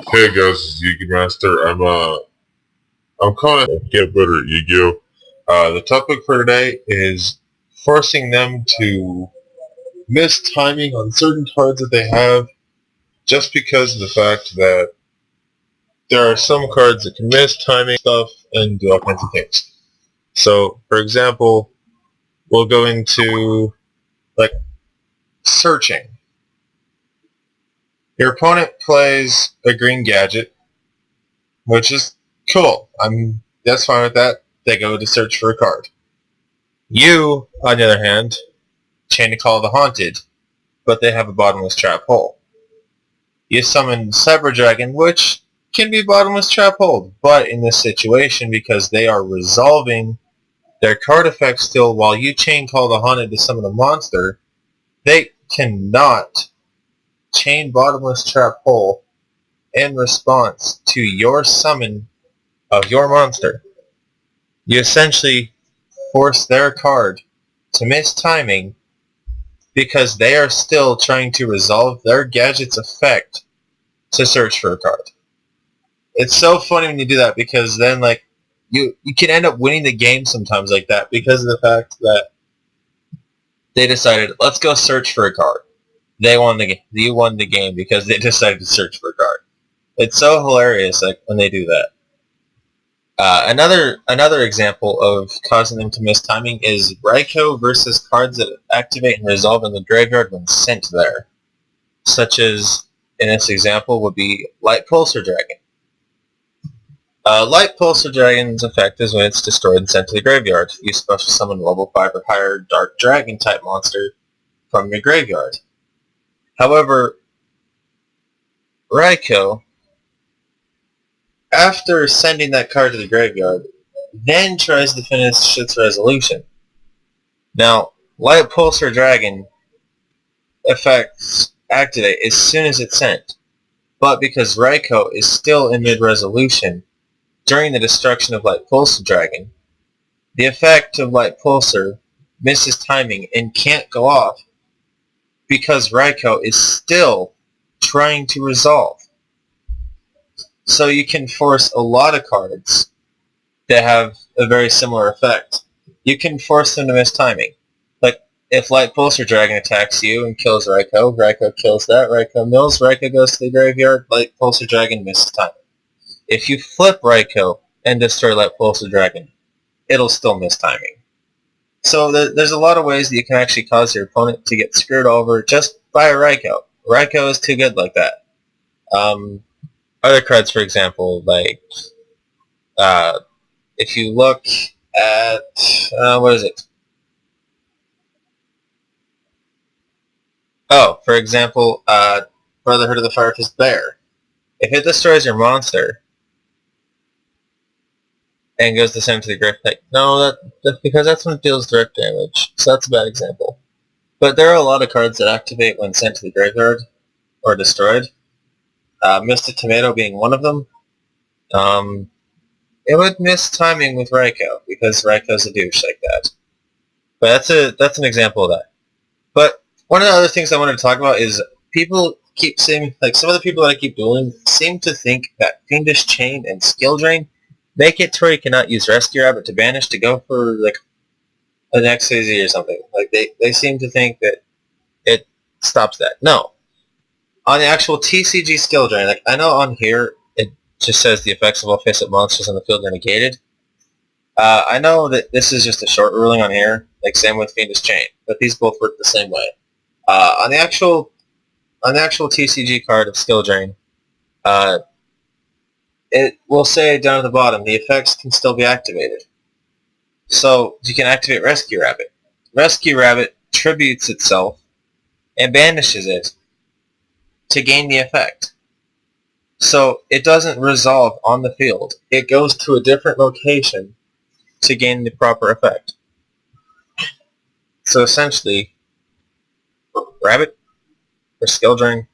Hey guys, it's YugiMaster. I'm calling to get better at Yu-Gi-Oh. The topic for today is forcing them to miss timing on certain cards that they have just because of the fact that there are some cards that can miss timing stuff and do all kinds of things. So, for example, we'll go into like searching. Your opponent plays a green gadget, which is cool. That's fine with that. They go to search for a card. You, on the other hand, chain to call the Haunted, but they have a bottomless trap hole. You summon Cyber Dragon, which can be bottomless trap hole, but in this situation, because they are resolving their card effects still while you chain call the Haunted to summon a monster, they cannot chain bottomless trap hole in response to your summon of your monster. You essentially force their card to miss timing because they are still trying to resolve their gadget's effect to search for a card. It's so funny when you do that because then like you can end up winning the game sometimes like that because of the fact that they decided, let's go search for a card. They won the game. You won the game because they decided to search for a card. It's so hilarious like when they do that. Another example of causing them to miss timing is Raikou versus cards that activate and resolve in the graveyard when sent there. Such as, in this example, would be Light Pulsar Dragon. Light Pulsar Dragon's effect is when it's destroyed and sent to the graveyard. You special summon level 5 or higher Dark Dragon type monster from your graveyard. However, Raikou, after sending that card to the graveyard, then tries to finish its resolution. Now, Light Pulsar Dragon effects activate as soon as it's sent, but because Raikou is still in mid-resolution during the destruction of Light Pulsar Dragon, the effect of Light Pulsar misses timing and can't go off because Raikou is still trying to resolve. So you can force a lot of cards that have a very similar effect. You can force them to miss timing. Like, if Light Pulsar Dragon attacks you and kills Raikou, Raikou kills that, Raikou mills, Raikou goes to the graveyard, Light Pulsar Dragon misses timing. If you flip Raikou and destroy Light Pulsar Dragon, it'll still miss timing. So there's a lot of ways that you can actually cause your opponent to get screwed over just by a Raikou. Raikou is too good like that. Other cards, for example, like if you look at what is it? Oh, for example, Brotherhood of the Fire Fist Bear. If it destroys your monster and goes to send to the grave, like, no, that's because that's when it deals direct damage. So that's a bad example. But there are a lot of cards that activate when sent to the graveyard or destroyed. Mystic Tomato being one of them. It would miss timing with Raikou because Raikou's a douche like that. But that's an example of that. But one of the other things I wanted to talk about is people keep saying, like some of the people that I keep dueling seem to think that Fiendish Chain and Skill Drain make it to where you cannot use Rescue Rabbit to banish to go for like an XYZ or something. Like they seem to think that it stops that. No. On the actual TCG Skill Drain, like I know on here it just says the effects of all face-up monsters on the field are negated. I know that this is just a short ruling on here, like same with Fiendish Chain, but these both work the same way. On the actual TCG card of Skill Drain, it will say down at the bottom, the effects can still be activated. So you can activate Rescue Rabbit. Rescue Rabbit tributes itself and banishes it to gain the effect. So it doesn't resolve on the field. It goes to a different location to gain the proper effect. So essentially, Rabbit or Skill Drain